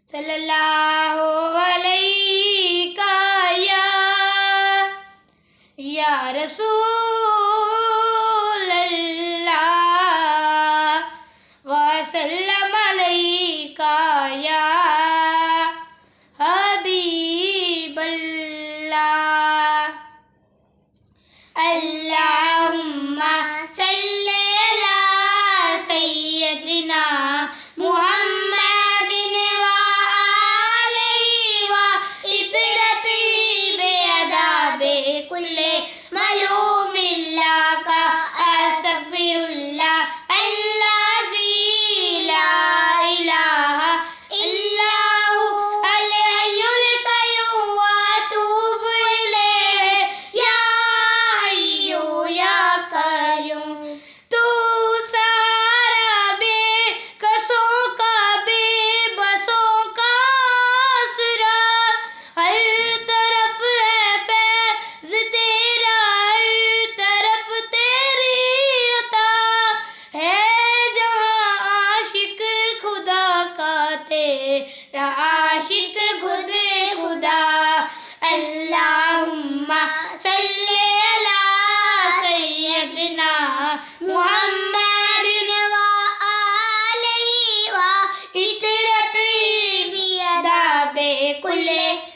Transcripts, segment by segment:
صلی اللہ علیہ یا رسول اللہ وسلم علیک یا حبیب اللہ اللہم صلی علی سیدنا محمد وآلہ وعطرتہ بآداب کل معلوم اللہ کا استغفر اللہ الذی لا الہ الا ہو الحی القیوم واتوب الیہ یا حی یا قیوم تو سہارا بے کسوں کا بے بسوں کا آسرا ہر طرف ہے فیض تیرا ہر طرف تیری عطا ہے جہاں عاشق خدا کا تیرا عاشق خود خدا اللہم صلی علی سیدنا محمد وآلہ وعطرتہ بآداب کل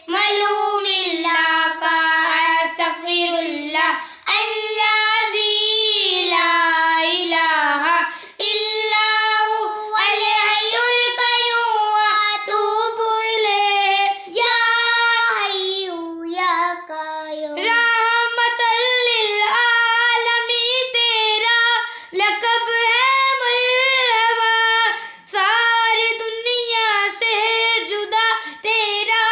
معلوم اللہ کا استغفر اللہ الذی لا الہ الا ہو الحی القیوم واتوب الیہ یا حی یا قیوم رحمت للعالمین تیرا لقب ہے مرحبا ساری دنیا سے جدا تیرا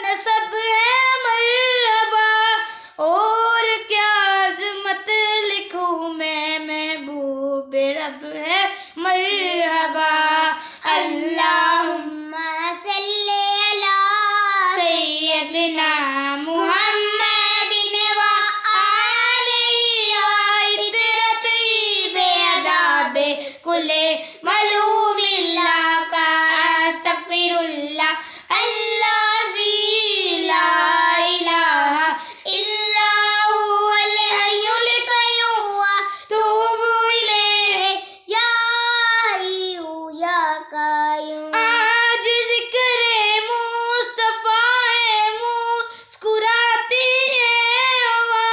نسب ہے مرحبا اور کیا عظمت لکھوں میں محبوب رب ہے مرحبا اللہم صلی علی سیدنا محمد وآلہ وعطرتہ بآداب کل معلوم اللہ کا استغفر اللہ الذی لا الہ الا ہو الحی القیوم واتوب الیہ یا حی یا قیوم آج ذکر مصطفیٰ ہے مسکراتی ہے ہوا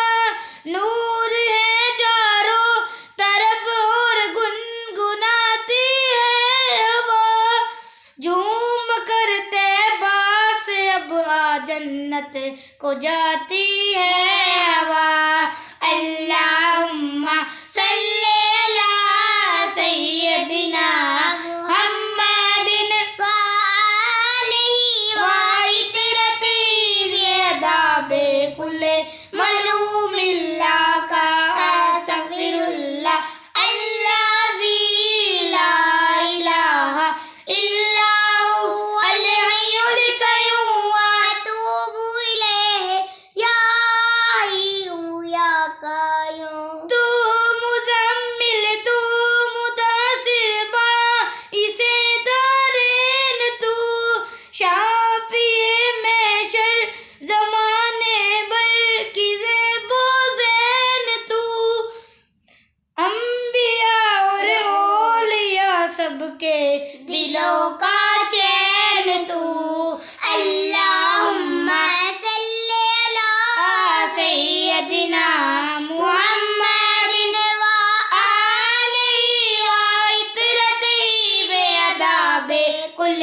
نور ہے چاروں طرف اور گنگناتی ہے ہوا جھوم کر طیبہ سے اب جنت کو جاتی ہے ہوا اللہم صلی علی سیدنا محمد وآلہ وعطرتہ بآداب کل معلوم اللہ کا استغفر اللہ الذی لا الہ الا ہو الحی القیوم واتوب الیہ یا حی یا قیوم تو مزمل تو مدثر باعث دارین تو شافی محشر زمانے بھر کی زیب و زین تو انبیاء اور اولیاء سب کے دلوں کا چین تو اللہم صلی علی سیدنا محمد وآلہ وعطرتہ بآداب کل